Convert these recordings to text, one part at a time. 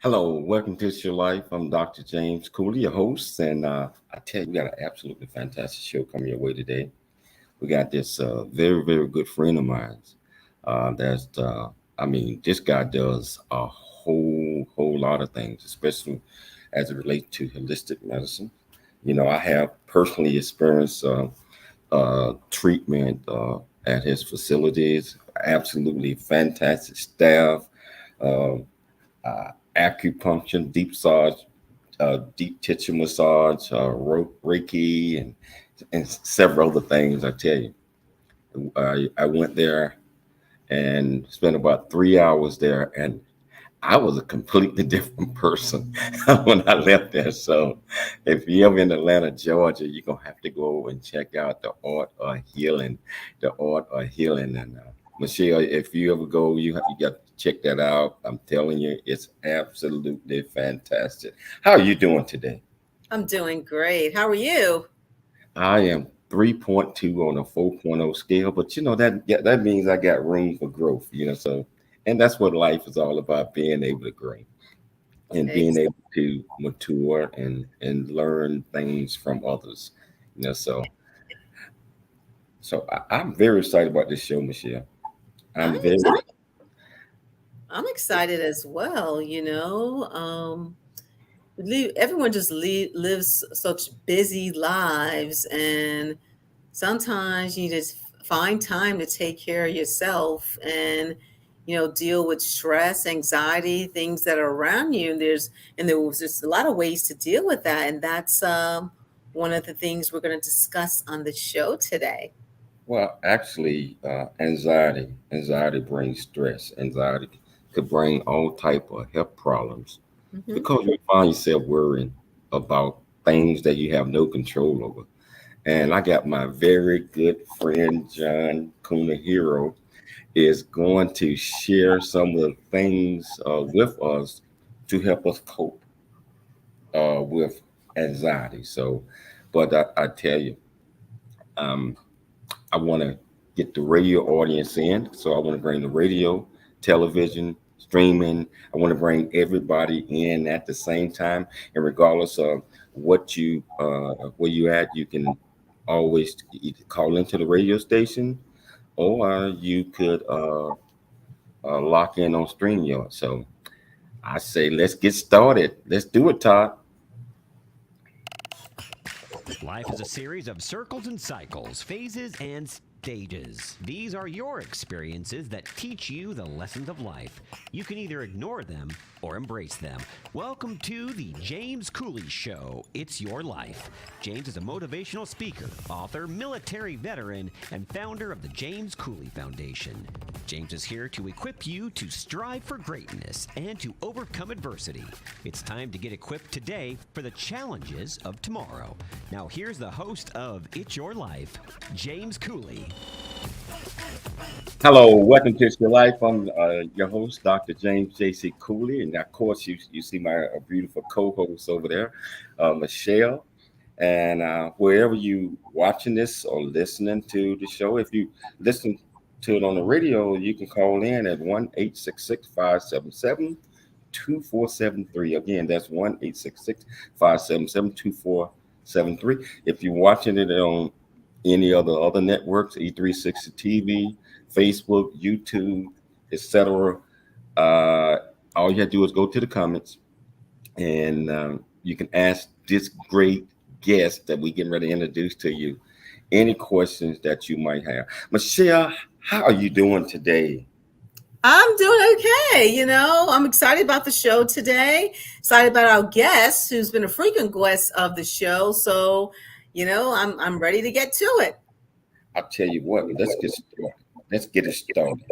Hello, welcome to It's Your Life. I'm Dr. James Cooley, your host, and I tell you, we got an absolutely fantastic show coming your way today. We got this very, very good friend of mine. This guy does a whole lot of things, especially as it relates to holistic medicine. I have personally experienced treatment at his facilities. Absolutely fantastic staff. Uh, Acupuncture, deep tissue massage, Reiki, and several other things. I tell you, I went there and spent about 3 hours there, and I was a completely different person when I left there. So, if you're ever in Atlanta, Georgia, you're gonna have to go over and check out the art of healing, And Michelle, if you ever go, you got to check that out. I'm telling you, it's absolutely fantastic. How are you doing today? I'm doing great. How are you? I am 3.2 on a 4.0 scale, but that means I got room for growth. So and that's what life is all about: being able to grow and being Ex- able to mature and learn things from others. So I'm very excited about this show, Michelle. I'm I'm very excited. I'm excited as well. Everyone just lives such busy lives, and sometimes you just find time to take care of yourself and deal with stress, anxiety, things that are around you. There was just a lot of ways to deal with that, and that's one of the things we're going to discuss on the show today. well. Actually, anxiety brings stress. Anxiety could bring all type of health problems Hmm. because you find yourself worrying about things that you have no control over. And I got my very good friend John Kunihiro is going to share some of the things with us to help us cope with anxiety. But I tell you, um, I want to get the radio audience in. So I want to bring the radio, television, streaming. I want to bring everybody in at the same time. And regardless of where you at, you can always either call into the radio station or you could lock in on StreamYard. So I say, let's get started. Let's do it, Todd. Life is a series of circles and cycles, phases and stages. These are your experiences that teach you the lessons of life. You can either ignore them or embrace them. Welcome to the James Cooley Show. It's your life. James is a motivational speaker, author, military veteran, and founder of the James Cooley Foundation. James is here to equip you to strive for greatness and to overcome adversity. It's time to get equipped today for the challenges of tomorrow. Now, here's the host of It's Your Life, James Cooley. Hello, welcome to It's Your Life. I'm your host, Dr. James J.C. Cooley. And of course, you see my beautiful co host over there, Michelle. And wherever you watching this or listening to the show, if you listen to it on the radio, you can call in at 1-866-577-2473. Again, that's 1-866-577-2473. If you're watching it on any other networks, E360 TV, Facebook, YouTube, etc., uh, all you have to do is go to the comments and you can ask this great guest that we getting ready to introduce to you any questions that you might have. Michelle, how are you doing today? I'm doing okay. I'm excited about the show today. Excited about our guest, who's been a frequent guest of the show. So, I'm ready to get to it. I'll tell you what, let's get started. Let's get it started.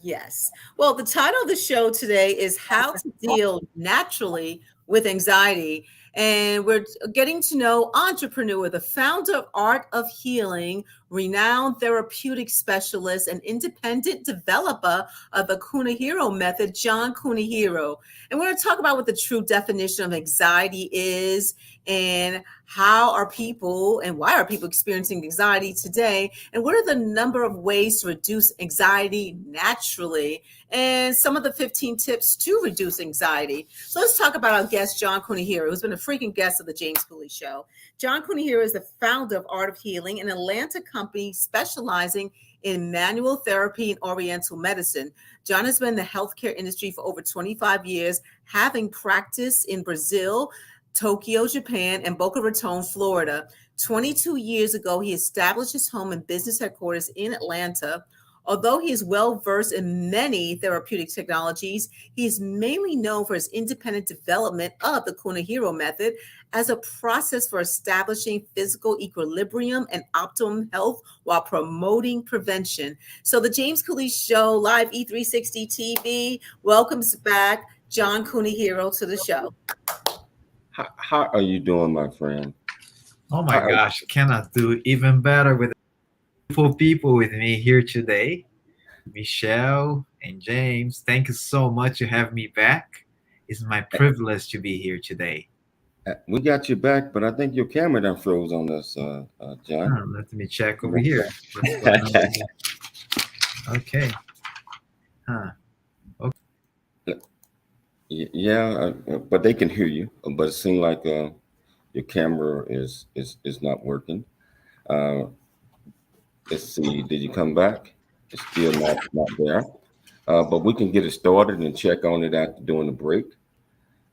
Yes. Well, the title of the show today is How to Deal Naturally with Anxiety. And we're getting to know entrepreneur, the founder of Art of Healing, renowned therapeutic specialist and independent developer of the Kunihiro Method, John Kunihiro. And we're going to talk about what the true definition of anxiety is, and how are people and why are people experiencing anxiety today, and what are the number of ways to reduce anxiety naturally, and some of the 15 tips to reduce anxiety. So let's talk about our guest, John Kunihiro, who's been a frequent guest of the James Cooley Show. John Kunihiro is the founder of Art of Healing, an Atlanta company specializing in manual therapy and Oriental medicine. John has been in the healthcare industry for over 25 years, having practiced in Brazil, Tokyo, Japan, and Boca Raton, Florida. 22 years ago, he established his home and business headquarters in Atlanta. Although he is well versed in many therapeutic technologies, he is mainly known for his independent development of the Kunihiro Method as a process for establishing physical equilibrium and optimum health while promoting prevention. So the James Cooley Show, live E360 TV, welcomes back John Kunihiro to the show. How are you doing, my friend? Oh my gosh, cannot do even better with beautiful people with me here today. Michelle and James, thank you so much to have me back. It's my privilege to be here today. We got you back, but I think your camera done froze on us, John. Let me check over here. What's going on with that? Okay. Huh. Yeah, but they can hear you. But it seems like your camera is not working. Uh, let's see. Did you come back? It's still not there. But we can get it started and check on it after during the break.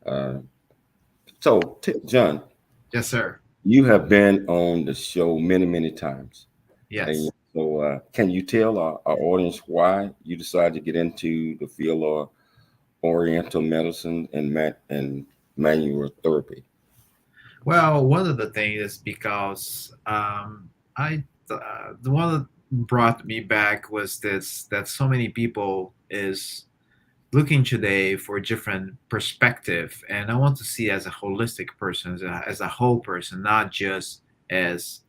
Uh, John, Yes, sir. you have been on the show many times. Yes. And so, can you tell our audience why you decided to get into the field of Oriental medicine and manual therapy? Well, one of the things is because the one that brought me back was this, that so many people is looking today for a different perspective, and I want to see as a holistic person, as a whole person, not just as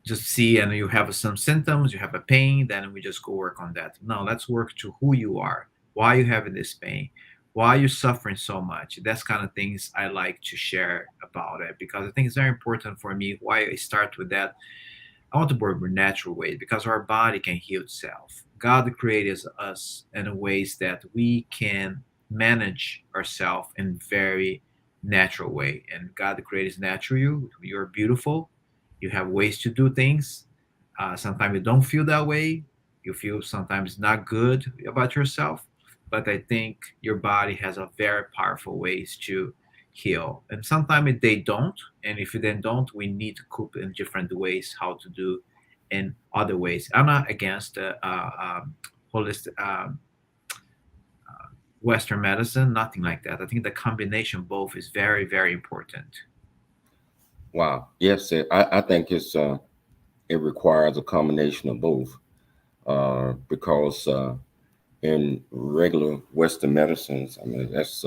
just see and you have some symptoms, you have a pain, then we just go work on that. No, let's work to who you are, why you having this pain, why you're suffering so much. That's kind of things I like to share about it, because I think it's very important for me. Why I start with that, I want to work with natural ways, because our body can heal itself. God created us in ways that we can manage ourselves in very natural way. And God created natural you. You're beautiful. You have ways to do things. Sometimes you don't feel that way. You feel sometimes not good about yourself. But I think your body has a very powerful ways to heal. And sometimes they don't. And if they don't, we need to cope in different ways how to do in other ways. I'm not against holistic Western medicine, nothing like that. I think the combination of both is very important. Wow. Yes, I think it requires a combination of both, because in regular Western medicines, I mean, that's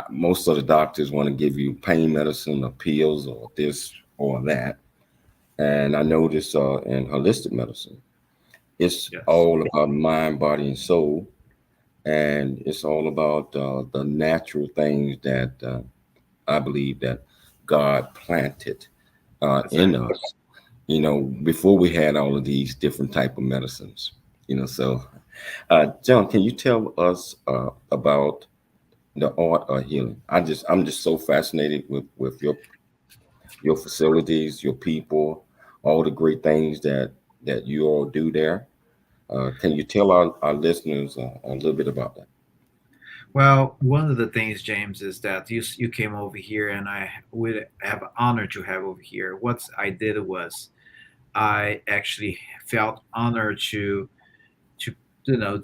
most of the doctors want to give you pain medicine or pills or this or that. And I notice in holistic medicine, it's Yes. all about mind, body, and soul. And it's all about the natural things that I believe that God planted That's in right. us, before we had all of these different type of medicines. So John, can you tell us about the art of healing? I'm just so fascinated with your facilities, your people, all the great things that you all do there. Can you tell our listeners a little bit about that? Well, one of the things, James, is that you came over here, and I would have honored to have over here. What I did was I actually felt honored to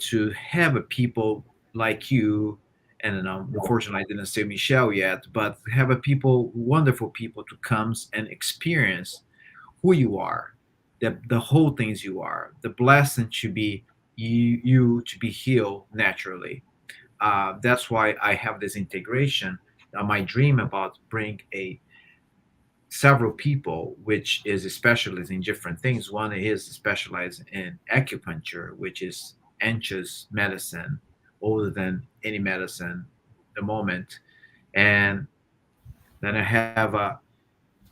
to have a people like you, and unfortunately I didn't see Michelle yet, but have a people, wonderful people, to come and experience who you are, the whole things you are, the blessing to be you to be healed naturally. That's why I have this integration. My dream about bring a several people, which is a specialist in different things. One is specialized in acupuncture, which is ancient medicine, older than any medicine at the moment. And then I have a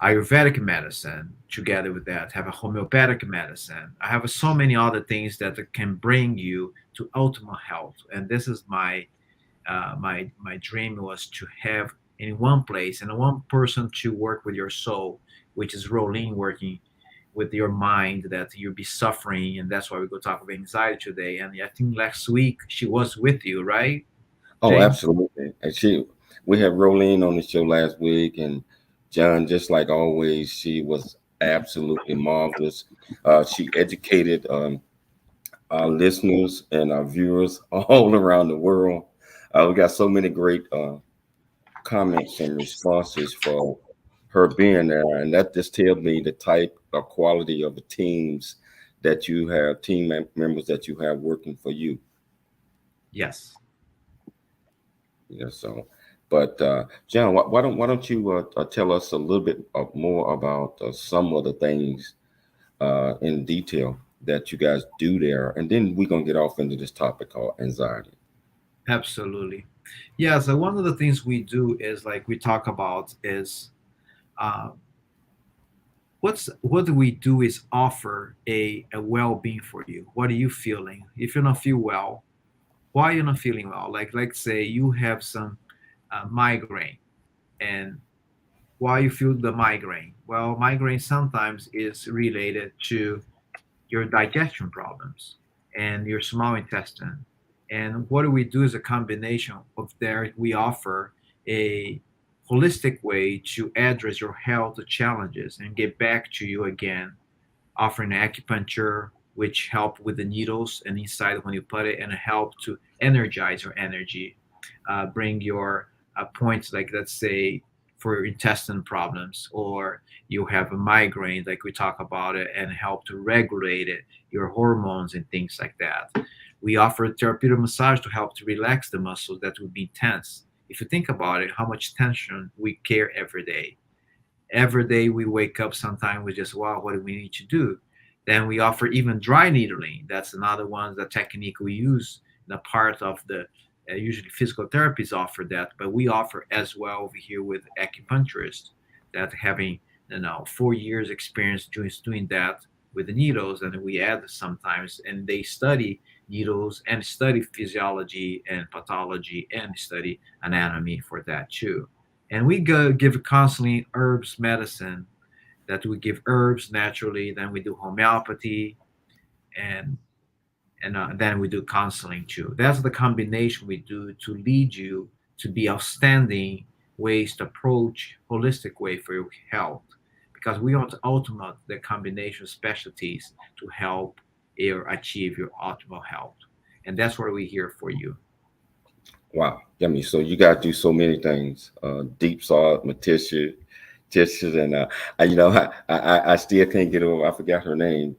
Ayurvedic medicine together with that. Have a homeopathic medicine. I have so many other things that can bring you to ultimate health. And this is my dream was to have in one place and one person to work with your soul, which is Rolene working with your mind that you'll be suffering, and that's why we go talk about anxiety today. And I think last week she was with you, right, Oh, James? absolutely. And we had Rolene on the show last week, and John, just like always, she was absolutely marvelous. She educated our listeners and our viewers all around the world. We got so many great comments and responses for her being there, and that just tells me the type of quality of the teams that you have, members that you have working for you. Yes, Yeah, so, but John, why don't you tell us a little bit more about some of the things in detail that you guys do there, and then we're gonna get off into this topic called anxiety. absolutely. Yeah, so one of the things we do is like we talk about is uh, what do we do is offer a well-being for you. What are you feeling? If you don't feel well, why are you not feeling well? Like let's say you have some migraine, and why you feel the migraine? Well, migraine sometimes is related to your digestion problems and your small intestine. And what do we do is a combination of there. We offer a holistic way to address your health challenges and get back to you again, offering acupuncture, which help with the needles and inside when you put it, and help to energize your energy, bring your points, like let's say for your intestine problems, or you have a migraine, like we talk about it, and help to regulate it, your hormones and things like that. We offer therapeutic massage to help to relax the muscles that would be tense. If you think about it, how much tension we care every day. Every day we wake up, sometimes we just, wow, what do we need to do? Then we offer even dry needling. That's another one, the technique we use. The part of the usually physical therapies offer that, but we offer as well over here with acupuncturists that having 4 years experience doing that with the needles, and we add sometimes, and they study needles and study physiology and pathology and study anatomy for that too. And we go give counseling, herbs, medicine, that we give herbs naturally. Then we do homeopathy, and then we do counseling too. That's the combination we do to lead you to be outstanding ways to approach holistic way for your health, because we want to ultimate the combination of specialties to help you achieve your optimal health, and that's what we're here for you. Wow, I mean, so you guys do so many things. Deep salt, tissues, and I still can't get over. I forgot her name.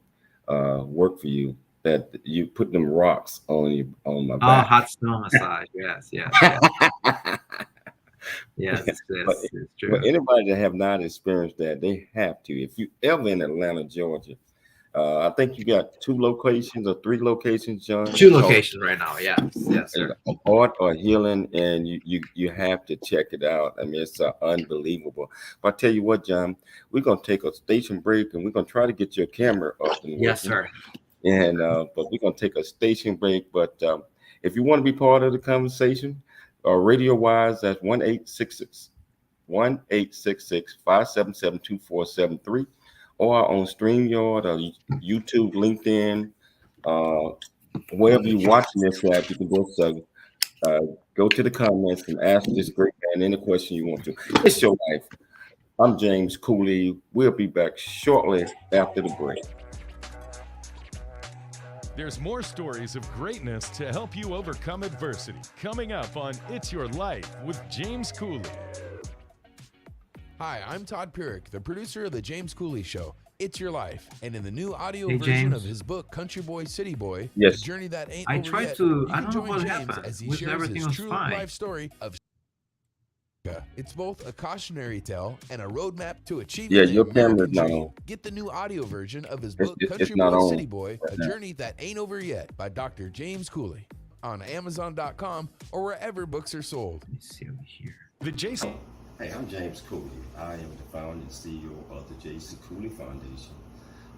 Work for you that you put them rocks on my Oh, back. hot stone massage. Yes, yes, yes, yes, but yes, it's but true. anybody that have not experienced that, they have to. If you ever in Atlanta, Georgia, I think you got two locations or three locations, John. Two Called locations right now. Yes, yes, sir. art or healing, and you have to check it out. I mean, it's unbelievable. But I tell you what, John, we're gonna take a station break, and we're gonna try to get your camera up and Yes, working. sir. And but we're gonna take a station break. But if you want to be part of the conversation, radio wise, that's 1-866-577-2473, or on StreamYard or YouTube, LinkedIn, uh, wherever you're watching this at, you can just uh, go to the comments and ask this great man any question you want to. It's your life. I'm James Cooley. We'll be back shortly after the break. There's more stories of greatness to help you overcome adversity coming up on It's Your Life with James Cooley. Hi, I'm Todd Pierick, the producer of The James Cooley Show. It's Your Life, and in the new audio Hey, version of James. his book, Country Boy, City Boy, Yes. The Journey That Ain't I Over tried Yet, to. you I can don't know join what James happened. as he With shares everything his was true fine. life story of It's both a cautionary tale and a roadmap to achieving Yeah, the your camera's American not dream. on. Get the new audio version of his It's, book, it's, it's Country not Boy, on City Boy, right A now. Journey That Ain't Over Yet by Dr. James Cooley on Amazon.com or wherever books are sold. Let me see over here. The Jason. Hey, I'm James Cooley. I am the founder and CEO of the J.C. Cooley Foundation,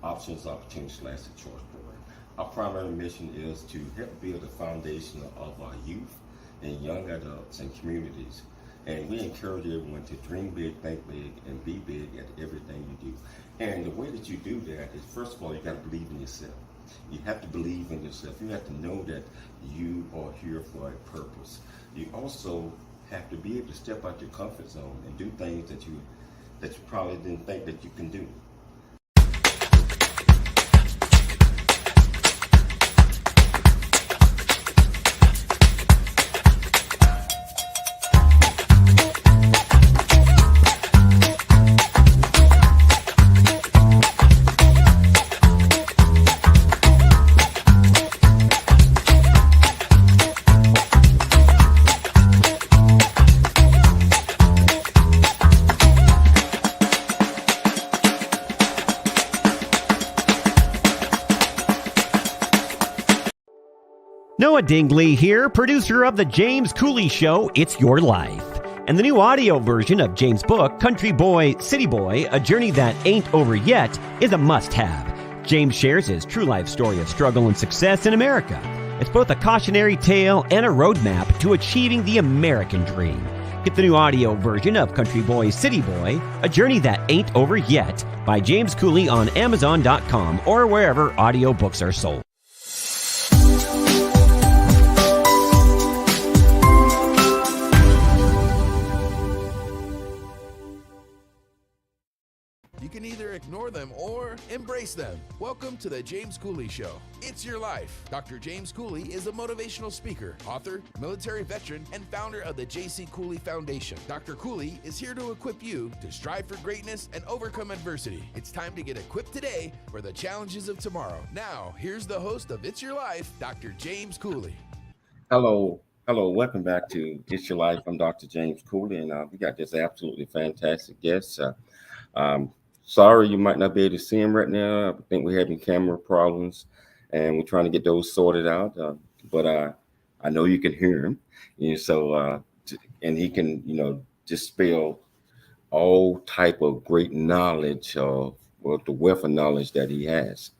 Options, Opportunities, / the Choice Program. Our primary mission is to help build the foundation of our youth and young adults and communities. And we encourage everyone to dream big, think big, and be big at everything you do. And the way that you do that is, first of all, you got to believe in yourself. You have to believe in yourself. You have to know that you are here for a purpose. You also have to be able to step out your comfort zone and do things that you probably didn't think that you can do. Noah Dingley here, producer of The James Cooley Show, It's Your Life. And the new audio version of James' book, Country Boy, City Boy, A Journey That Ain't Over Yet, is a must-have. James shares his true life story of struggle and success in America. It's both a cautionary tale and a roadmap to achieving the American dream. Get the new audio version of Country Boy, City Boy, A Journey That Ain't Over Yet by James Cooley on Amazon.com or wherever audiobooks are sold. You can either ignore them or embrace them. Welcome to the James Cooley Show. It's your life. Dr. James Cooley is a motivational speaker, author, military veteran, and founder of the J.C. Cooley Foundation. Dr. Cooley is here to equip you to strive for greatness and overcome adversity. It's time to get equipped today for the challenges of tomorrow. Now, here's the host of It's Your Life, Dr. James Cooley. Hello. Welcome back to It's Your Life. I'm Dr. James Cooley, and we got this absolutely fantastic guest. Sorry you might not be able to see him right now. I think we're having camera problems, and we're trying to get those sorted out. But I know you can hear him, and he can, dispel all type of great knowledge or the wealth of knowledge that he has.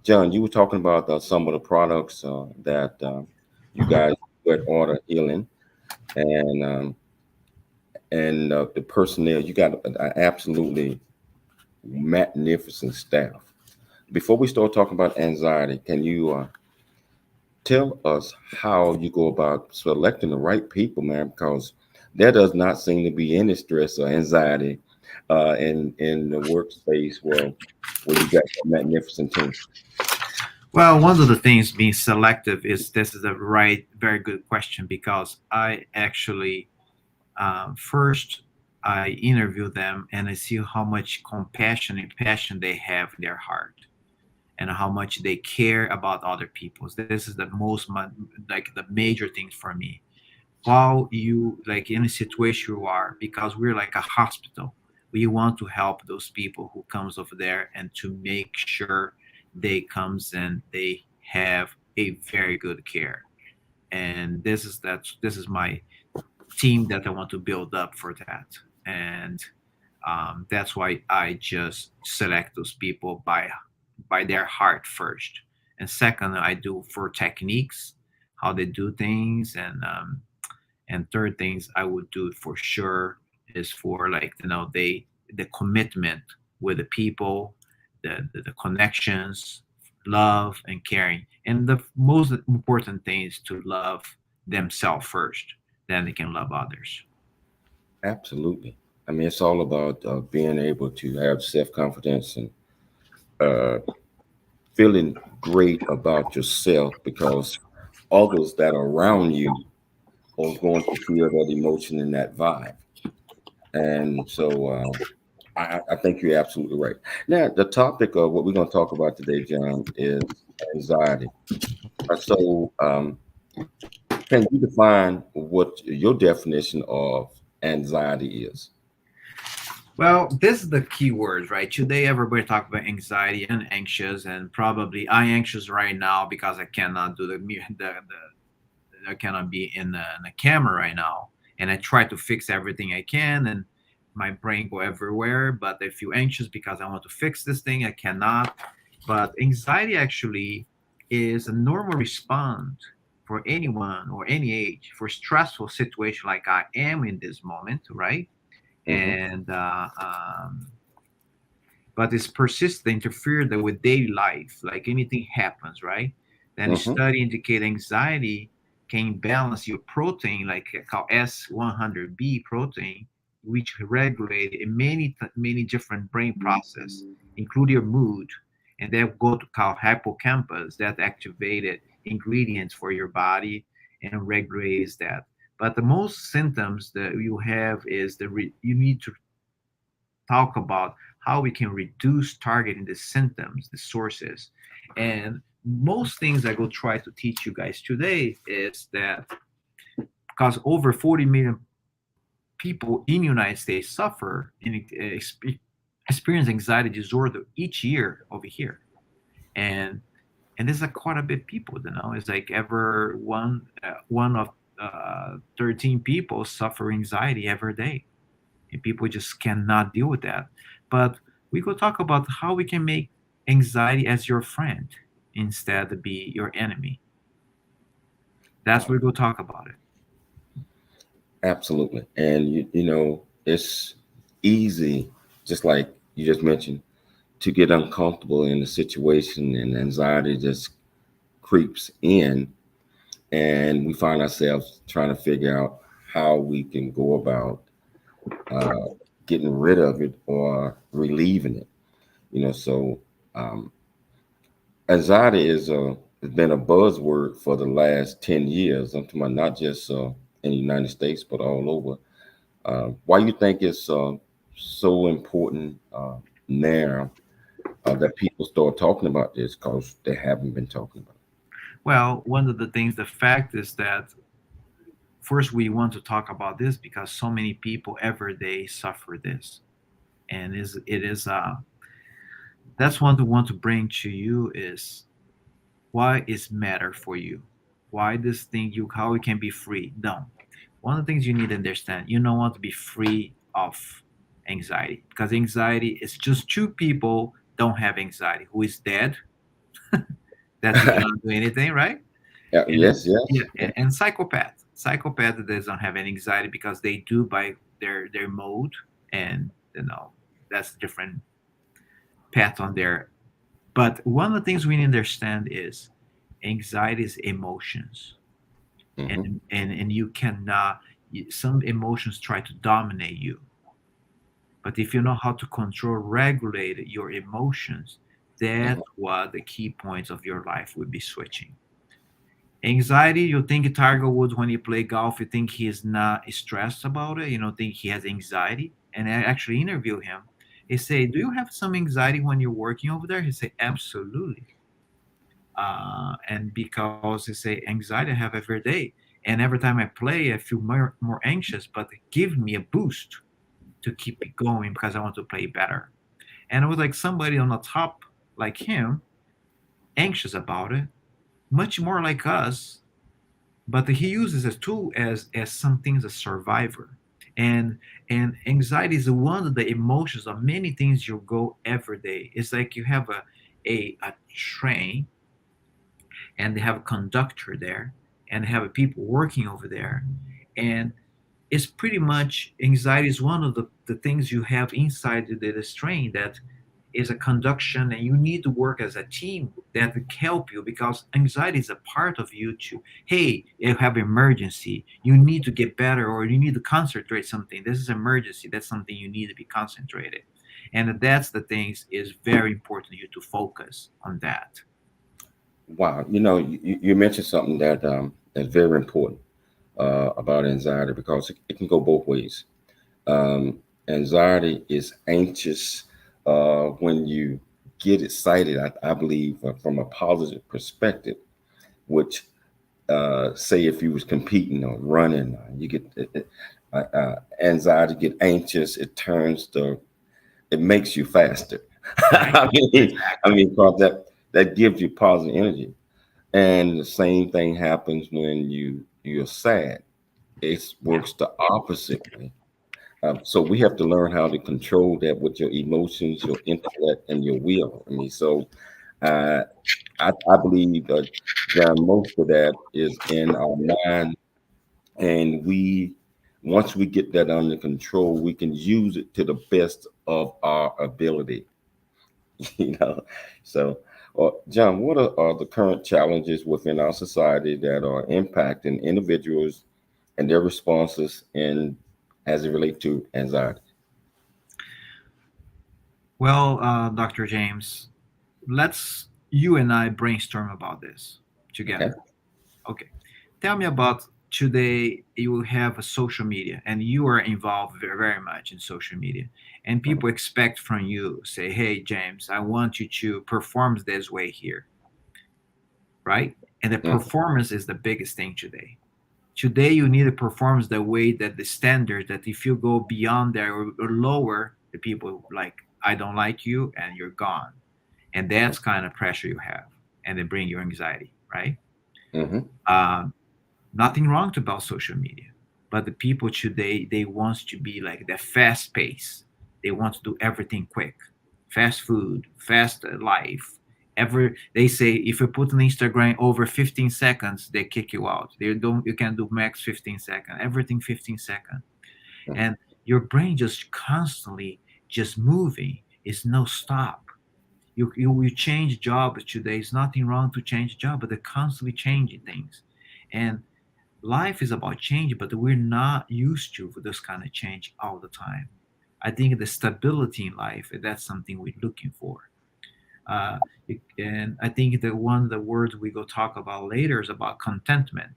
John, you were talking about some of the products that you guys at Order Healing, and the personnel. You got an absolutely magnificent staff. Before we start talking about anxiety, can you tell us how you go about selecting the right people, man? Because there does not seem to be any stress or anxiety in the workspace where you got a magnificent team. Well, one of the things being selective is this is a very good question, because I actually first I interview them and I see how much compassion and passion they have in their heart and how much they care about other people. This is the the major thing for me. While you in a situation you are, because we're like a hospital, we want to help those people who comes over there and to make sure they comes and they have a very good care. And this is my team that I want to build up for that. And that's why I just select those people by their heart first. And second, I do for techniques, how they do things. And third things I would do for sure is for the commitment with the people, the connections, love and caring. And the most important thing is to love themselves first, then they can love others. Absolutely. I mean, it's all about being able to have self-confidence and feeling great about yourself, because others that are around you are going to feel that emotion and that vibe. And so I think you're absolutely right. Now, the topic of what we're going to talk about today, John, is anxiety. So Can you define what your definition of anxiety is? Well, this is the key words, right? Today, everybody talk about anxiety and anxious, and probably I anxious right now because I cannot do I cannot be in the camera right now, and I try to fix everything I can, and my brain go everywhere. But I feel anxious because I want to fix this thing, I cannot. But anxiety actually is a normal response for anyone or any age for stressful situation like I am in this moment, right? Hmm. And but it's persistent interfere with daily life, like anything happens, right? Then a Hmm. study indicate anxiety can balance your protein, like called S100B protein, which regulate many different brain process, include your mood, and then go to called hippocampus that activated ingredients for your body and regulates that. But the most symptoms that you have is you need to talk about how we can reduce targeting the symptoms, the sources. And most things I will try to teach you guys today is that because over 40 million people in the United States suffer and experience anxiety disorder each year over here. And there's a quite a bit of people, it's like ever one of 13 people suffer anxiety every day, and people just cannot deal with that. But we could talk about how we can make anxiety as your friend instead of be your enemy. That's Wow, what we'll talk about it. absolutely. And it's easy, just like you just mentioned, to get uncomfortable in the situation, and anxiety just creeps in, and we find ourselves trying to figure out how we can go about uh, getting rid of it or relieving it. So um, anxiety has been a buzzword for the last 10 years. I'm talking about not just in the United States, but all over. Why you think it's so important now that people start talking about this? Because they haven't been talking about Well, one of the things, the fact is that first we want to talk about this because so many people every day suffer this, and it is that's one to want to bring to you is why is matter for you, why this thing you how it can be free. No, one of the things you need to understand, you don't want to be free of anxiety because anxiety is just two people don't have anxiety who is dead that you it. cannot do anything, right? And Yes, yes. yeah, and psychopath that doesn't have any anxiety because they do by their mode, and that's a different path on there. But one of the things we need to understand is anxiety is emotions, Hmm. and you cannot some emotions try to dominate you, but if you know how to control regulate your emotions, that's Hmm. what the key points of your life would be switching. Anxiety, you think Tiger Woods when he play golf, you think he is not stressed about it, you don't think he has anxiety. And I actually interview him. He say, "Do you have some anxiety when you're working over there?" He say, "Absolutely." And because he say, "Anxiety I have every day, and every time I play, I feel more anxious, but it gives me a boost to keep it going because I want to play better." And it was like somebody on the top like him, anxious about it, much more like us, but he uses a tool as something as a survivor. And anxiety is one of the emotions of many things you go every day. It's like you have a train, and they have a conductor there, and they have people working over there, and it's pretty much anxiety is one of the things you have inside the train that is a conduction, and you need to work as a team that will help you because anxiety is a part of you too. Hey, you have emergency, you need to get better, or you need to concentrate something. This is emergency, that's something you need to be concentrated, and that's the things is very important you to focus on that. Wow. You mentioned something that's very important about anxiety, because it can go both ways. Anxiety is anxious when you get excited, I believe, from a positive perspective, which say if you was competing or running, you get anxiety, get anxious. It makes you faster. Right. Because that gives you positive energy. And the same thing happens when you're sad. It Yeah. works the opposite way. So we have to learn how to control that with your emotions, your intellect, and your will. Uh, I believe that John, most of that is in our mind, and once we get that under control, we can use it to the best of our ability. you know. So, John, what are the current challenges within our society that are impacting individuals and their responses in as it relates to anxiety? Well, Dr. James, let's you and I brainstorm about this Okay. together. Okay. Tell me about today. You have a social media and you are involved very, very much in social media. And people expect from you, say, hey, James, I want you to perform this way here, right? And the Mhm. performance is the biggest thing today. Today, you need a performance the way that the standard that if you go beyond there or lower, the people like, I don't like you and you're gone. And that's kind of pressure you have. And they bring you anxiety, right? Mhm. Um, Nothing wrong about social media, but the people today they want to be like the fast pace. They want to do everything quick, fast food, fast life. They say if you put on Instagram over 15 seconds, they kick you out. They don't. You can do max 15 seconds. Everything 15 seconds, Mhm. and your brain just constantly just moving. It's no stop. You change jobs today. It's nothing wrong to change job, but they're constantly changing things, and life is about change, but we're not used to this kind of change all the time. I think the stability in life, that's something we're looking for. Uh, and I think that one of the words we go talk about later is about contentment.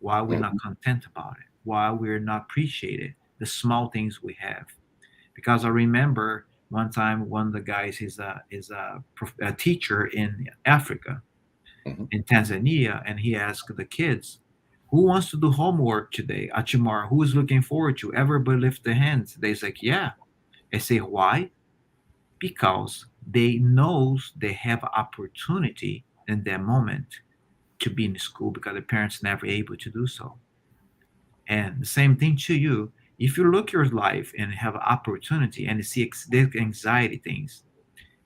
Why we're not Mhm. content about it, why we're not appreciated the small things we have. Because I remember one time one of the guys is a teacher in Africa, Mhm. in Tanzania, and he asked the kids, "Who wants to do homework today, tomorrow? Who is looking forward to?" Everybody lift their hands. They say, "Yeah." I say, "Why?" Because they knows they have opportunity in that moment to be in school because the parents never able to do so. And the same thing to you. If you look your life and have opportunity and see the anxiety things,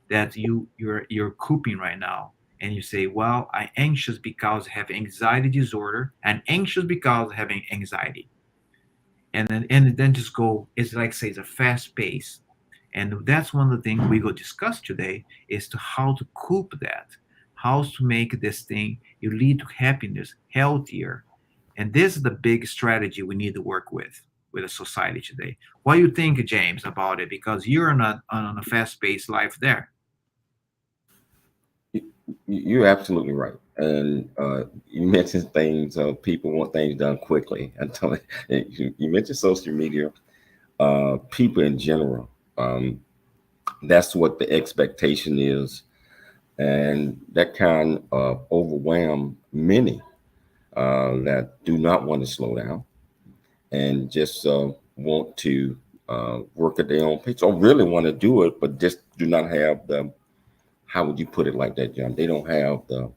that you're coping right now, and you say, well, I'm anxious because I have anxiety disorder and anxious because having anxiety, and then just go, it's like say it's a fast pace. And that's one of the things we go discuss today is to how to cope that, how to make this thing you lead to happiness healthier. And this is the big strategy we need to work with a society today. What do you think, James, about it? Because you're not on a fast-paced life there. You're absolutely right. And you mentioned things, people want things done quickly. I told you mentioned social media, people in general. That's what the expectation is. And that kind of overwhelm many that do not want to slow down and just want to work at their own pace or really want to do it, but just do not have how would you put it like that, John? They don't have the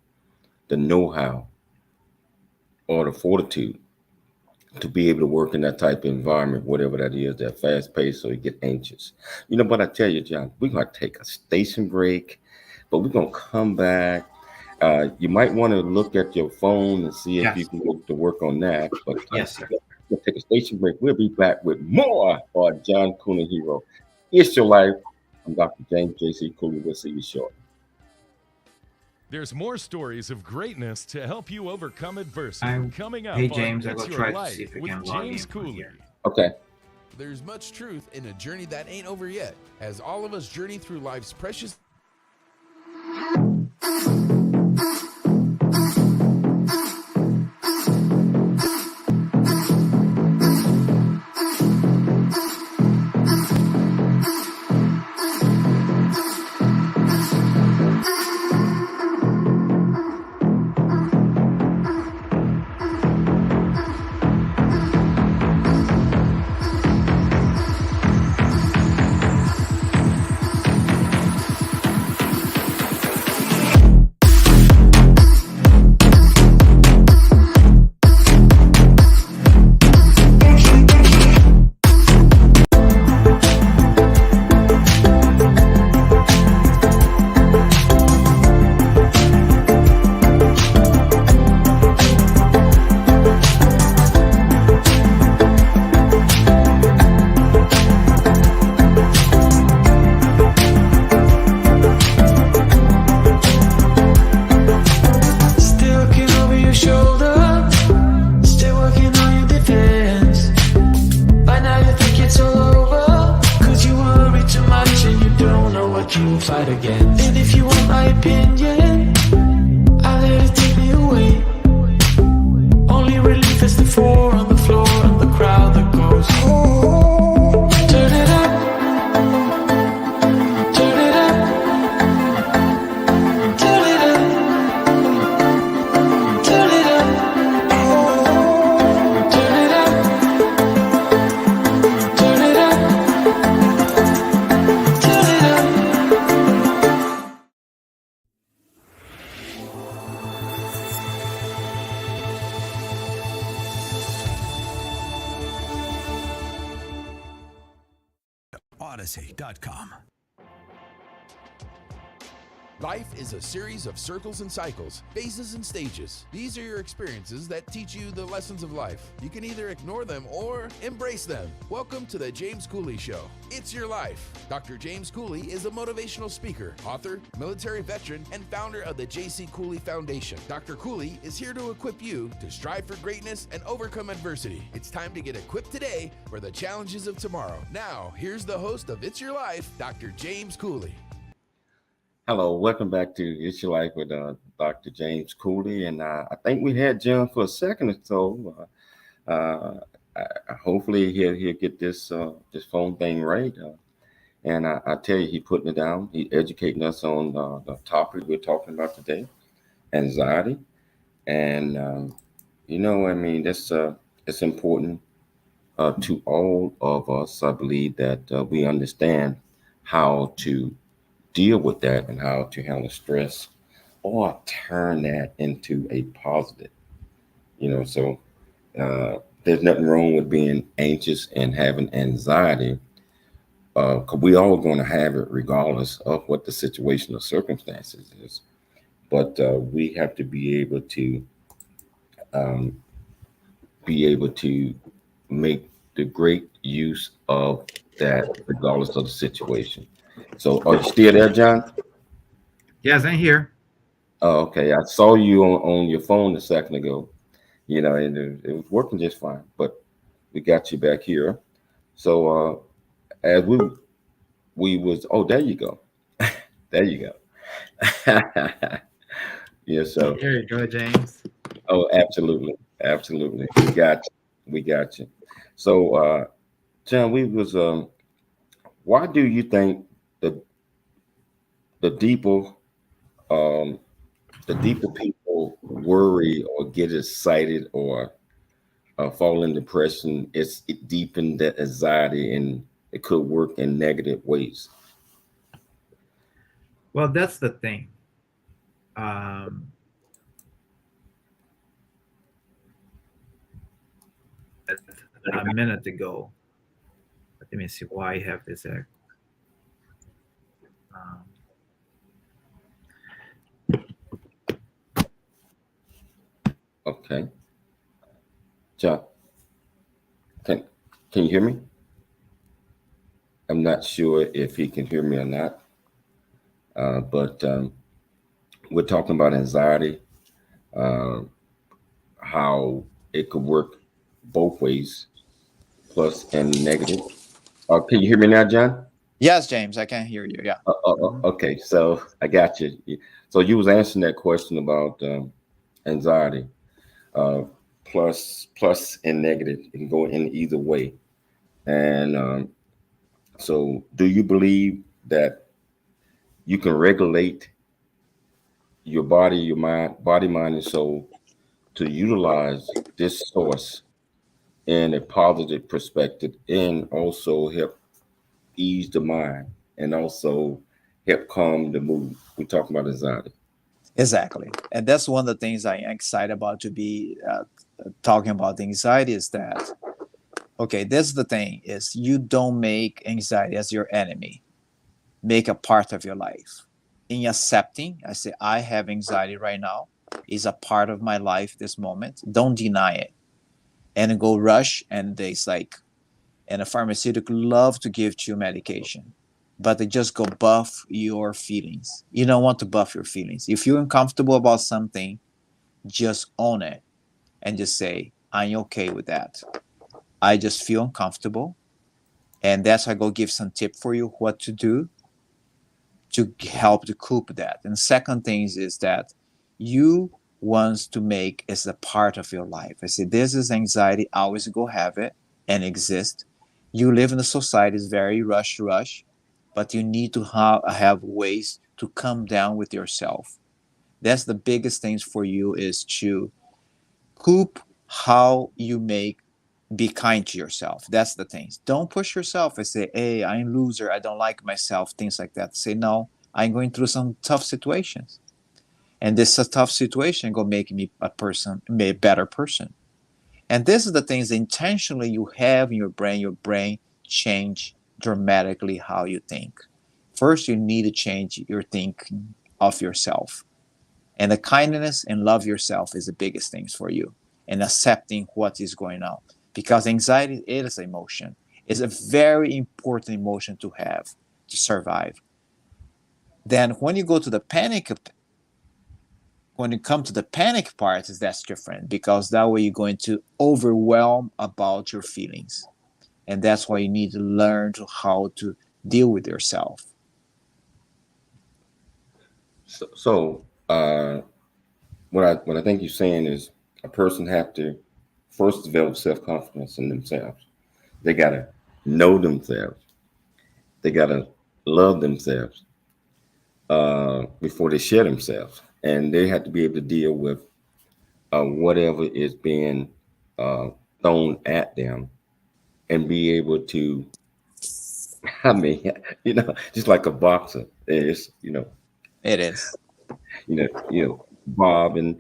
know-how or the fortitude to be able to work in that type of environment, whatever that is, that fast pace, so you get anxious. But I tell you, John, we're going to take a station break, but we're going to come back. You might want to look at your phone and see if you Yes. can go to work on that. But Yes, sir. we'll take a station break. We'll be back with more on John Kunihiro. It's your life. I'm Dr. James J.C. Cooley. We'll see you shortly. There's more stories of greatness to help you overcome adversity. I, Coming up hey on James, I It's will Your try to Life see if I with can log in James from Cooley. here. Okay. There's much truth in a journey that ain't over yet, as all of us journey through life's precious. fight against. And if you want my opinion, I let it take me away. Only relief is the four on the floor and the crowd that goes, oh, turn it up, turn it up, turn it up, turn it up, oh, turn it up, turn it up, turn it up. Odyssey.com. Life is a series of circles and cycles, phases and stages. These are your experiences that teach you the lessons of life. You can either ignore them or embrace them. Welcome to the James Cooley Show. It's your life. Dr. James Cooley is a motivational speaker, author, military veteran, and founder of the J.C. Cooley Foundation. Dr. Cooley is here to equip you to strive for greatness and overcome adversity. It's time to get equipped today for the challenges of tomorrow. Now, here's the host of It's Your Life, Dr. James Cooley. Hello, welcome back to It's Your Life with Dr. James Cooley. And I think we had John for a second or so. Hopefully he'll get this phone thing right. And I tell you, he's putting it down. He's educating us on the topic we're talking about today, anxiety. And, it's important to all of us, I believe, that we understand how to deal with that and how to handle stress or turn that into a positive. So there's nothing wrong with being anxious and having anxiety, because we all going to have it regardless of what the situation or circumstances is. But we have to be able to make the great use of that regardless of the situation. So are you still there, John? Yes, I'm here. Oh, okay. I saw you on your phone a second ago, and it was working just fine, but we got you back here. So as we was, oh, there you go. There you go. Yeah, so. There you go, James. Oh, absolutely. Absolutely. We got you. So, John, why do you think the deeper people worry or get excited or fall in depression, it deepens that anxiety and it could work in negative ways? Well, that's the thing. A minute ago, let me see why I have this act. Okay. John, can you hear me? I'm not sure if he can hear me or not, but we're talking about anxiety, how it could work both ways, plus and negative. Can you hear me now, John? Yes, James, I can hear you. Yeah. Okay, so I got you. So you was answering that question about anxiety, plus and negative. It can go in either way. And so do you believe that you can regulate your body, your mind, and soul to utilize this source in a positive perspective and also help ease the mind and also help calm the mood? We're talking about anxiety. Exactly. And that's one of the things I'm excited about to be talking about the anxiety is that, okay, that's the thing is you don't make anxiety as your enemy. Make a part of your life. In accepting, I say, I have anxiety right now, is a part of my life this moment. Don't deny it. And go rush, and it's like, and a pharmaceutical love to give to you medication, but they just go buff your feelings. You don't want to buff your feelings. If you're uncomfortable about something, just own it and just say, I'm okay with that. I just feel uncomfortable. And that's why I go give some tip for you what to do. to help to cope that. And second things is that you wants to make as a part of your life. I say this is anxiety, always go have it and exist. You live in a society is very rush, but you need to have ways to come down with yourself. That's the biggest things for you is to coop how you make be kind to yourself. That's the things. Don't push yourself and say, hey, I'm loser, I don't like myself, things like that. Say no, I'm going through some tough situations. And this a tough situation gonna make me a better person. And this is the things intentionally you have in your brain change dramatically how you think. First, you need to change your thinking of yourself. And the kindness and love yourself is the biggest things for you. And accepting what is going on. Because anxiety is an emotion. It's a very important emotion to have to survive. Then when you go to the panic, when you come to the panic part, that's different because that way you're going to overwhelm about your feelings. And that's why you need to learn to how to deal with yourself. So what I think you're saying is a person have to first develop self-confidence in themselves. They gotta know themselves. They gotta love themselves before they share themselves, and they have to be able to deal with whatever is being thrown at them, and be able to. I mean, just like a boxer, it's It is. Bob and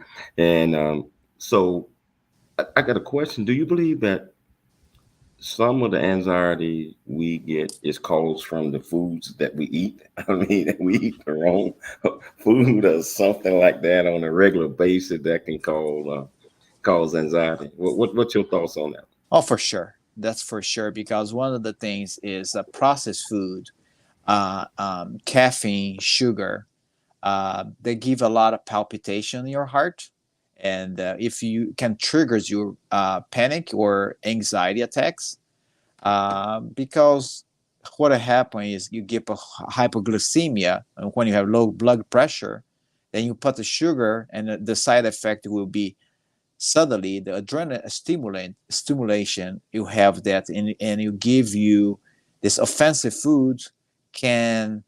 so I got a question. Do you believe that some of the anxiety we get is caused from the foods that we eat? I mean, we eat the wrong food or something like that on a regular basis that can cause anxiety. What's your thoughts on that? Oh, for sure. That's for sure. Because one of the things is processed food, caffeine, sugar, they give a lot of palpitation in your heart. And if you can triggers your panic or anxiety attacks, because what happens is you get a hypoglycemia, and when you have low blood pressure, then you put the sugar, and the side effect will be suddenly the adrenaline stimulation. You have that, and you give you this offensive food can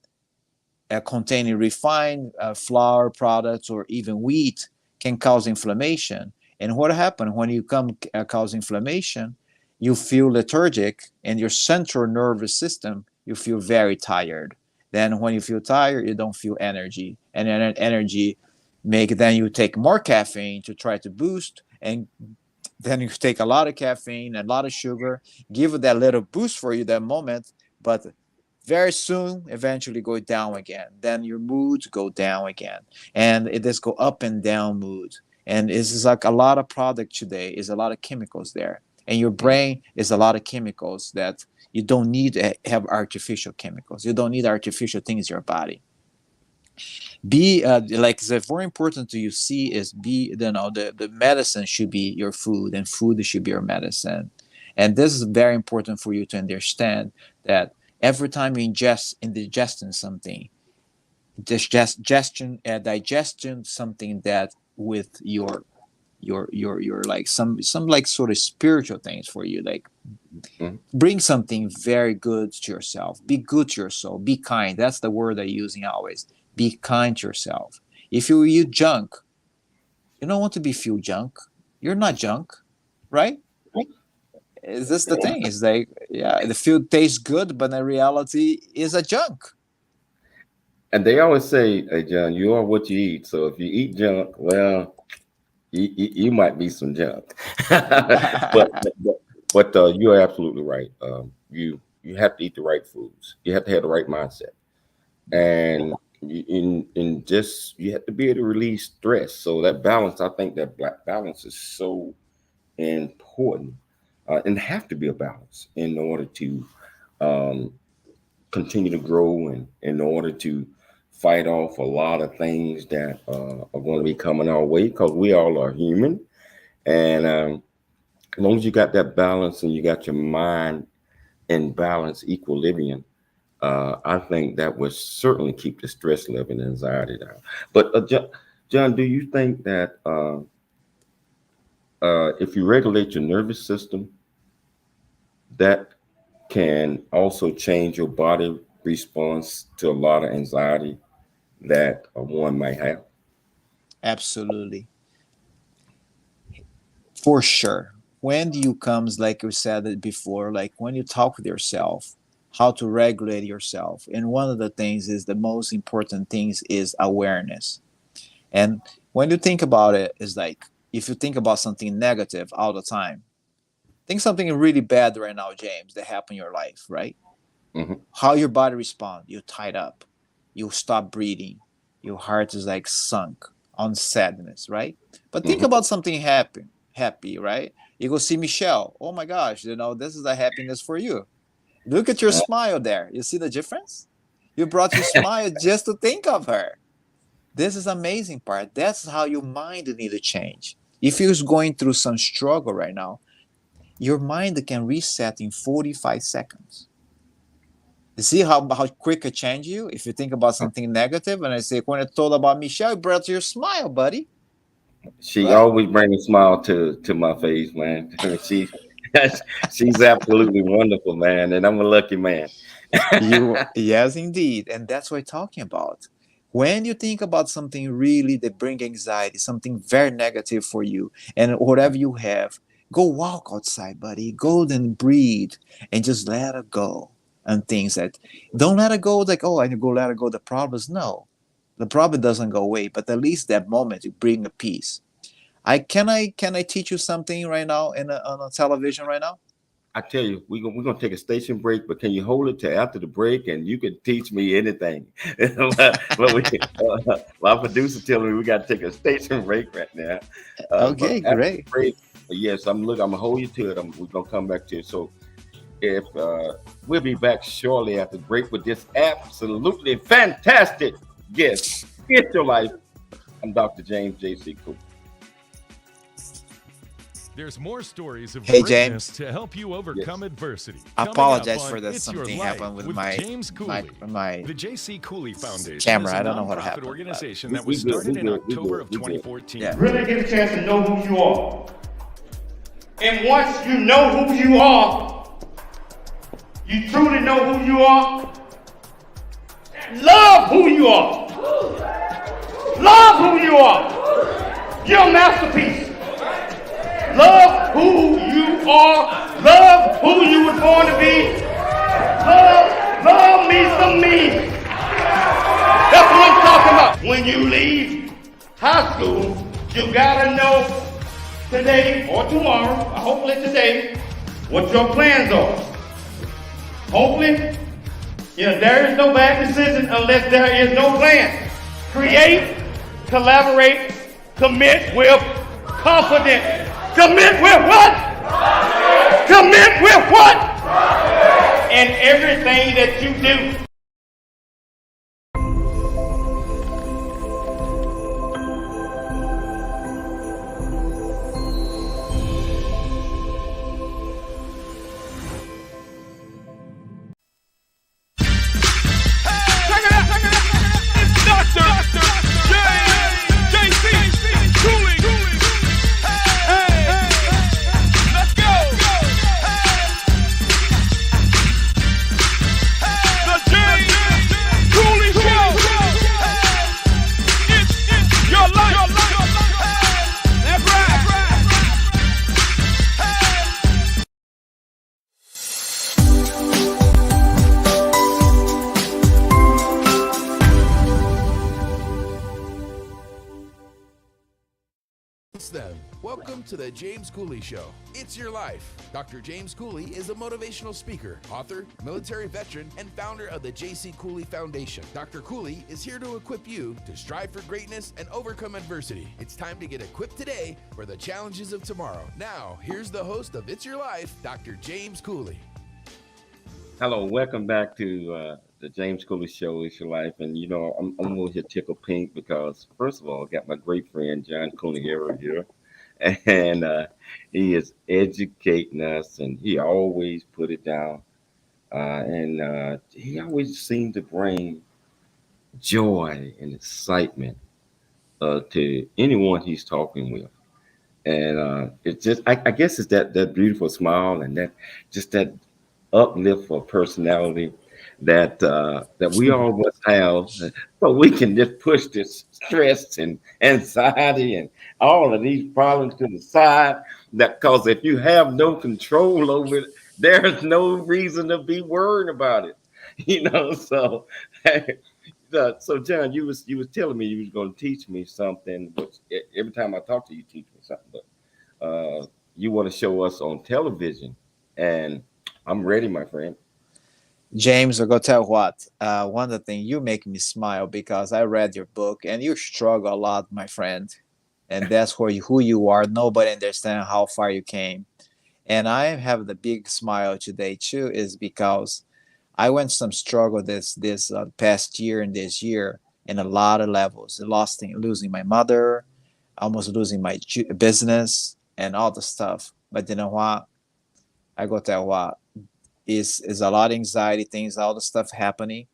containing refined flour products or even wheat can cause inflammation. And what happens when you cause inflammation? You feel lethargic, and your central nervous system, you feel very tired. Then when you feel tired, you don't feel energy, and then energy then you take more caffeine to try to boost, and then you take a lot of caffeine and a lot of sugar, give it that little boost for you that moment, but very soon eventually go down again. Then your moods go down again, and it just go up and down mood. And it's like a lot of product today is a lot of chemicals there, and your brain is a lot of chemicals that you don't need to have artificial chemicals. You don't need artificial things in your body. Be like it's very important to you see is the medicine should be your food, and food should be your medicine. And this is very important for you to understand that every time you digesting something, digestion something that with your like some like sort of spiritual things for you, like bring something very good to yourself. Be good to your soul. Be kind. That's the word I'm using always. Be kind to yourself. If you eat junk, you don't want to be feel junk. You're not junk, right? Is this the thing? It's like, yeah, the food tastes good, but in reality is a junk. And they always say, "Hey, John, you are what you eat." So if you eat junk, well, you might be some junk. but you're absolutely right. You have to eat the right foods. You have to have the right mindset, and in just you have to be able to release stress. So that balance, I think that black balance is so important, and have to be a balance in order to um, continue to grow and in order to fight off a lot of things that are going to be coming our way because we all are human. And as long as you got that balance and you got your mind in balance, equilibrium, I think that would certainly keep the stress level and anxiety down. But John, do you think that if you regulate your nervous system, that can also change your body response to a lot of anxiety that one might have? Absolutely. For sure. When you comes, like you said it before, like when you talk with yourself, how to regulate yourself. And one of the things is the most important things is awareness. And when you think about it, is like if you think about something negative all the time, think something really bad right now, James, that happened in your life, right? Hmm. How your body respond? You tied up, you stop breathing, your heart is like sunk on sadness, right? But think Hmm. about something happy, right? You go see Michelle. Oh my gosh, this is the happiness for you. Look at your smile there. You see the difference? You brought your smile just to think of her. This is amazing part. That's how your mind need to change. If you're going through some struggle right now, your mind can reset in 45 seconds. You see how quick it change you? If you think about something negative, and I say, when I told about Michelle, it brought your smile, buddy. She Right? always brings a smile to my face, man. she she's absolutely wonderful, man, and I'm a lucky man. Yes, indeed. And that's what I'm talking about. When you think about something really that bring anxiety, something very negative for you, and whatever you have, go walk outside, buddy. Go and breathe and just let it go. And things that don't let it go like, oh, I go let it go, the problems. No. The problem doesn't go away, but at least that moment you bring a peace. I teach you something right now on a television right now? I tell you, we're gonna take a station break, but can you hold it till after the break, and you can teach me anything? But my producer telling me we got to take a station break right now. But Okay, after the great. break, yes, I'm gonna hold you to it. We're gonna come back to it. So if we'll be back shortly after the break with this absolutely fantastic guest. It's your life. I'm Dr. James J.C. Cooper. There's more stories of Hey, greatness James. to help you overcome adversity. I Coming up apologize on for that. It's Your Something Life happened with James Cooley. my The J.C. Cooley Foundation camera. is a I don't know what nonprofit happened, but organization we- that was we good, started we in good, we October good, of we good. 2014. Yeah. Really get a chance to know who you are. And once you know who you are, you truly know who you are, love who you are. Love who you are. You're a masterpiece. Love who you are. Love who you were born to be. Love me some me. That's what I'm talking about. When you leave high school, you gotta know today or tomorrow, hopefully today, what your plans are. Hopefully, there is no bad decision unless there is no plan. Create, collaborate, commit with confidence. Commit with what? Commit with what? In everything that you do. Them. Welcome to the James Cooley Show. It's your life. Dr. James Cooley is a motivational speaker, author, military veteran, and founder of the J.C. Cooley Foundation. Dr. Cooley is here to equip you to strive for greatness and overcome adversity. It's time to get equipped today for the challenges of tomorrow. Now, here's the host of It's Your Life, Dr. James Cooley. Hello, welcome back to the James Cooley Show. It's your life, and I'm over here tickle pink because first of all, I got my great friend John Kunihiro here, and he is educating us, and he always put it down. and he always seemed to bring joy and excitement to anyone he's talking with. And it's just, I guess, it's that beautiful smile and that just that uplift for personality that we all must have, so we can just push this stress and anxiety and all of these problems to the side. That because if you have no control over it, there's no reason to be worried about it. So so John, you was telling me you was going to teach me something, which every time I talk to you, you teach me something. But you want to show us on television, and I'm ready, my friend. James, I go tell what. One of the things you make me smile because I read your book and you struggle a lot, my friend. And that's who you are. Nobody understands how far you came. And I have the big smile today too, is because I went some struggle this past year and this year in a lot of levels. Losing my mother, almost losing my business, and all the stuff. But you know what? I go tell what is a lot of anxiety things, all the stuff happening.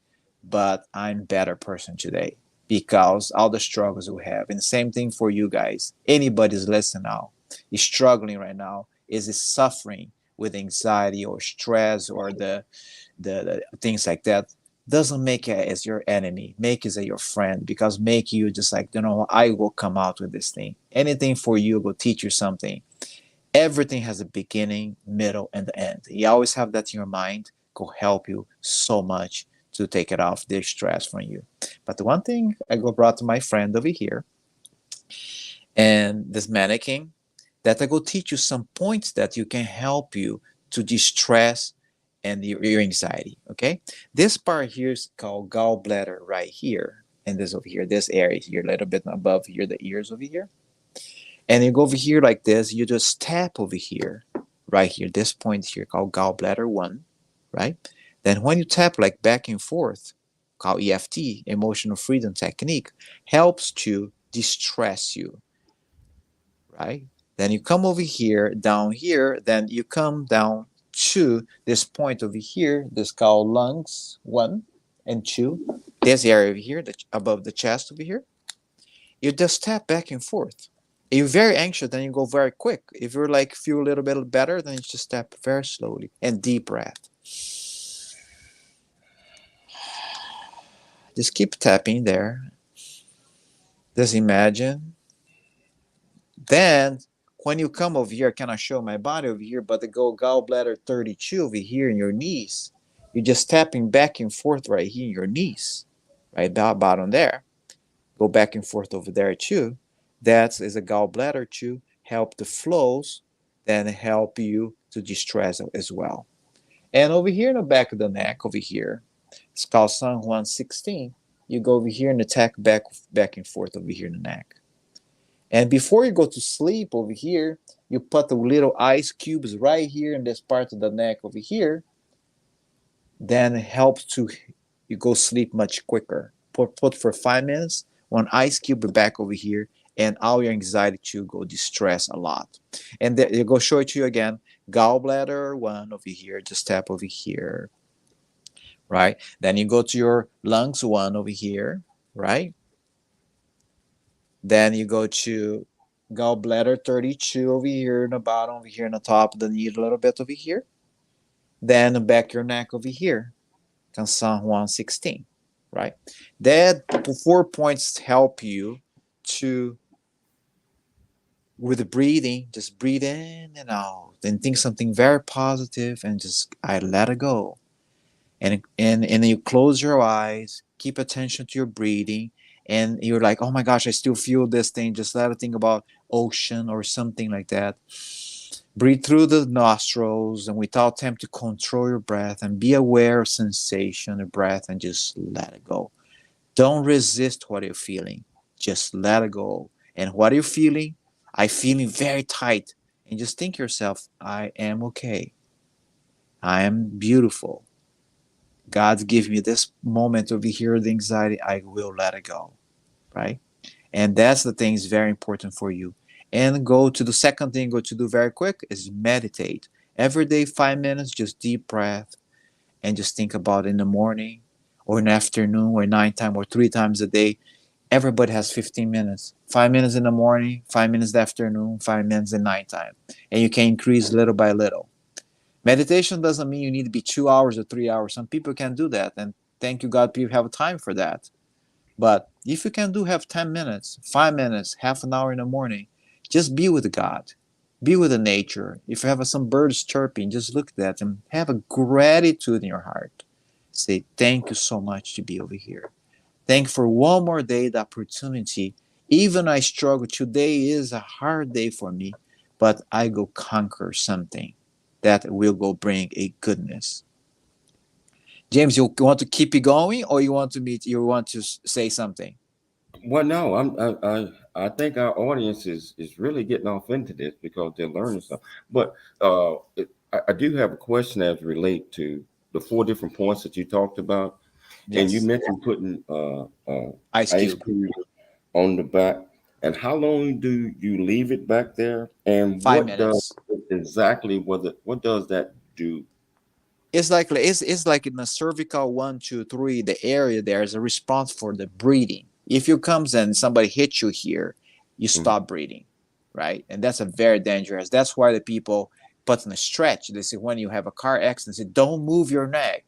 But I'm better person today because all the struggles we have. And the same thing for you guys. Anybody's listening now is struggling right now, is suffering with anxiety or stress or the things like that. Doesn't make it as your enemy, make it as your friend, because make you just like, I will come out with this thing. Anything for you will teach you something. Everything has a beginning, middle, and the end. You always have that in your mind. Go help you so much to take it off this stress from you. But the one thing I go brought to my friend over here and this mannequin, that I go teach you some points that you can help you to distress and your anxiety. Okay, this part here is called gallbladder right here, and this over here, this area here, a little bit above here, the ears over here. And you go over here like this, you just tap over here, right here, this point here called gallbladder 1, right? Then when you tap like back and forth, called EFT, emotional freedom technique, helps to distress you, right? Then you come over here, down here, then you come down to this point over here, this called lungs 1 and 2, this area over here, above the chest over here. You just tap back and forth. If you're very anxious, then you go very quick. If you're like feel a little bit better, then you just tap very slowly and deep breath. Just keep tapping there. Just imagine. Then when you come over here, I cannot show my body over here, but the gallbladder 32 over here in your knees. You're just tapping back and forth right here in your knees, right bottom there. Go back and forth over there too. That is a gallbladder to help the flows, then help you to distress as well. And over here in the back of the neck, over here, it's called San Juan 16. You go over here and attack back and forth over here in the neck. And before you go to sleep over here, you put the little ice cubes right here in this part of the neck over here. Then it helps to you go sleep much quicker. Put for 5 minutes, one ice cube back over here, and all your anxiety to go distress a lot. And then you go show it to you again. Gallbladder 1 over here, just tap over here, right? Then you go to your lungs 1 over here, right? Then you go to gallbladder 32 over here in the bottom, over here in the top of the knee a little bit over here. Then back your neck over here, San Juan 16, right? That 4 points help you to, with the breathing, just breathe in and out, then think something very positive and just, I let it go. And you close your eyes, keep attention to your breathing, and you're like, oh my gosh, I still feel this thing. Just let it think about ocean or something like that. Breathe through the nostrils and without attempt to control your breath, and be aware of sensation of breath and just let it go. Don't resist what you're feeling. Just let it go. And what are you feeling? I'm feeling very tight. And just think to yourself, I am okay. I am beautiful. God's given me this moment over here, the anxiety, I will let it go, right? And that's the thing is very important for you. And go to the second thing, go to do very quick is meditate. Every day, 5 minutes, just deep breath. and just think about it in the morning or in the afternoon or nighttime or 3 times a day. Everybody has 15 minutes. 5 minutes in the morning, 5 minutes in the afternoon, 5 minutes in nighttime. And you can increase little by little. Meditation doesn't mean you need to be 2 hours or 3 hours. Some people can do that. And thank you, God, people have time for that. But if you can have 10 minutes, 5 minutes, half an hour in the morning, just be with God. Be with the nature. If you have some birds chirping, just look at that and have a gratitude in your heart. Say, thank you so much to be over here. Thank you for one more day, the opportunity. Even I struggle. Today is a hard day for me, but I go conquer something that will go bring a goodness. James, you want to keep it going, or you want to meet? You want to say something? Well, no, I think our audience is really getting off into this because they're learning something. But I do have a question as relate to the four different points that you talked about, and you Yes. mentioned putting Ice ice cube. cube on the back. And how long do you leave it back there? And Five what does minutes. exactly what does that do? It's like in the cervical 1, 2, 3, the area there is a response for the breathing. If you comes and somebody hits you here, you Mhm. stop breathing, right? And that's a very dangerous. That's why the people put in a stretch. They say when you have a car accident, say don't move your neck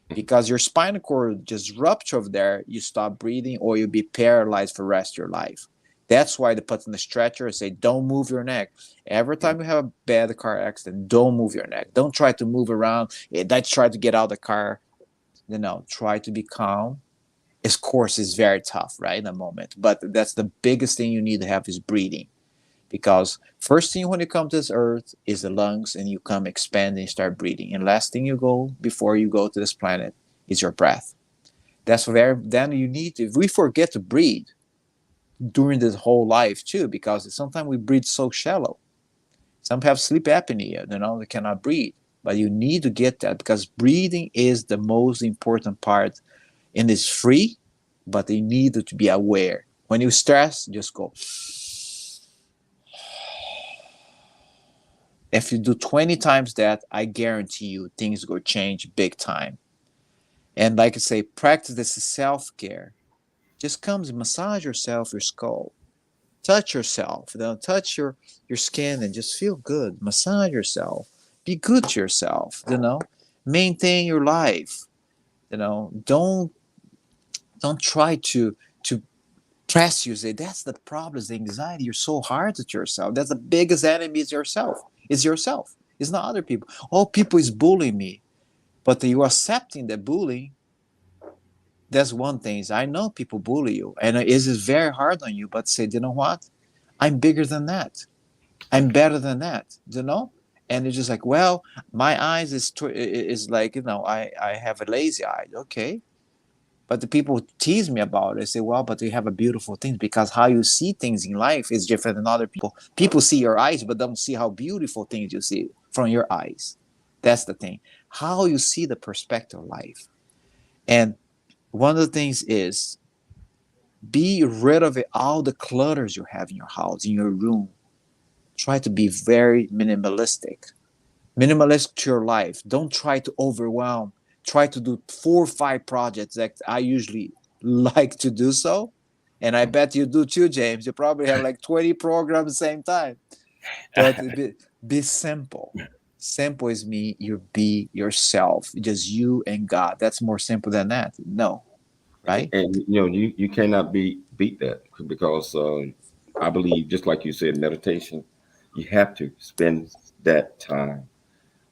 because your spinal cord just rupture over there. You stop breathing or you'll be paralyzed for the rest of your life. That's why they put in the stretcher and say, don't move your neck. Every time you have a bad car accident, don't move your neck. Don't try to move around. Don't try to get out of the car. Try to be calm. Of course, it's very tough, right, in the moment. But that's the biggest thing you need to have is breathing. Because first thing when you come to this earth is the lungs, and you come expand and start breathing. And last thing you go before you go to this planet is your breath. That's where then you need to. If we forget to breathe during this whole life too, because sometimes we breathe so shallow. Some have sleep apnea, they cannot breathe. But you need to get that because breathing is the most important part, and it's free, but you need to be aware. When you stress, just go. If you do 20 times that, I guarantee you things will change big time. And like I say, practice this self-care. Just comes massage yourself, your skull. Touch yourself. Touch your skin and just feel good. Massage yourself. Be good to yourself. Maintain your life. Don't try to press you. Say that's the problem, is the anxiety. You're so hard to yourself. That's the biggest enemy is yourself. It's yourself. It's not other people. Oh, people is bullying me. But you accepting the bullying, that's one thing. Is I know people bully you, and it is very hard on you. But say, you know what? I'm bigger than that. I'm better than that. And it's just like, well, my eyes is like I have a lazy eye. Okay, but the people tease me about it. They say, well, but you have a beautiful thing because how you see things in life is different than other people. People see your eyes, but don't see how beautiful things you see from your eyes. That's the thing. How you see the perspective of life. And one of the things is be rid of all the clutters you have in your house, in your room. Try to be very minimalistic. Minimalist to your life. Don't try to overwhelm. Try to do 4 or 5 projects that I usually like to do so. And I bet you do too, James. You probably have like 20 programs at the same time. But be simple. Simple is me, you be yourself. Just you and God. That's more simple than that. No. Right? And you cannot beat that because I believe, just like you said, meditation, you have to spend that time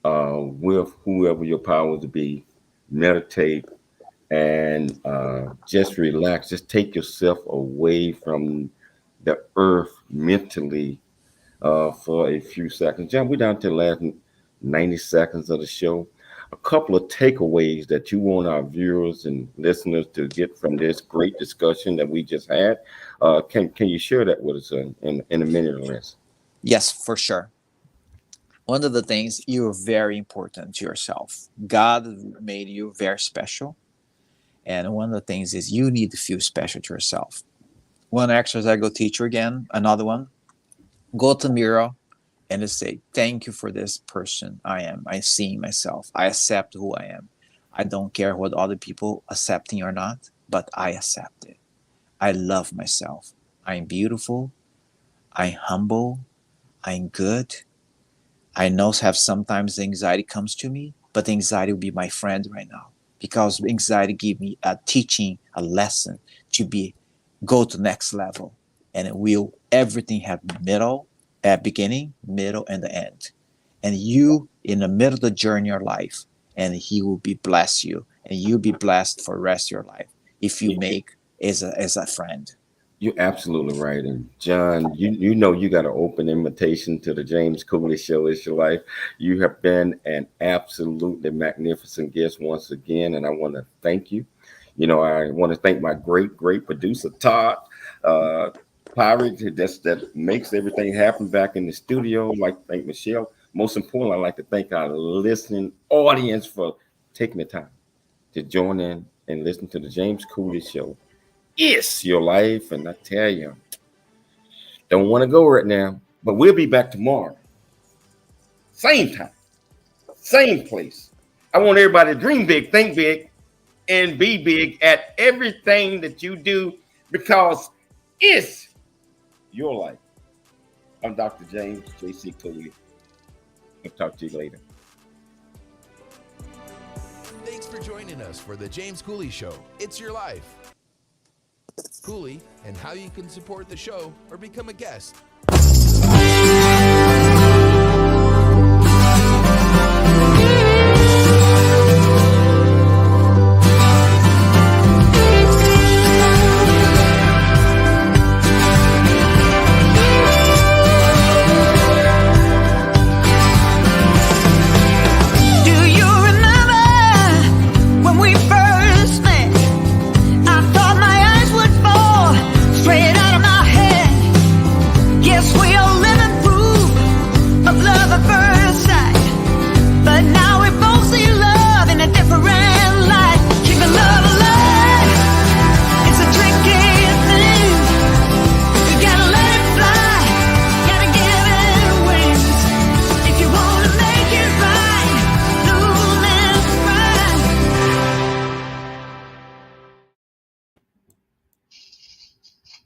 with whoever your powers to be, meditate and just relax. Just take yourself away from the earth mentally for a few seconds. John, we're down to the last 90 seconds of the show. A couple of takeaways that you want our viewers and listeners to get from this great discussion that we just had. Can you share that with us in a minute or less? Yes, for sure. One of the things, you're very important to yourself. God made you very special. And one of the things is you need to feel special to yourself. One exercise I go teach you again, another one. Go to the mirror and just say, thank you for this person I am. I see myself. I accept who I am. I don't care what other people accepting or not, but I accept it. I love myself. I'm beautiful. I'm humble. I'm good. I know have sometimes anxiety comes to me, but anxiety will be my friend right now because anxiety give me a teaching, a lesson to be go to next level, and it will everything have middle, at beginning, middle, and the end, and you in the middle of the journey of your life, and he will be bless you, and you'll be blessed for the rest of your life if you make as a friend. You're absolutely right. And John, you know you got an open invitation to the James Cooley Show. It's your life. You have been an absolutely magnificent guest once again, and I want to thank you. You know, I want to thank my great producer Todd, Pirate, that makes everything happen back in the studio. I'd like to thank Michelle. Most importantly, I'd like to thank our listening audience for taking the time to join in and listen to the James Cooley Show. It's your life, and I tell you, don't want to go right now, but we'll be back tomorrow. Same time, same place. I want everybody to dream big, think big, and be big at everything that you do because it's your life. I'm Dr. James J.C. Cooley. I'll talk to you later. Thanks for joining us for the James Cooley Show. It's your life. Cooley and how you can support the show or become a guest. But now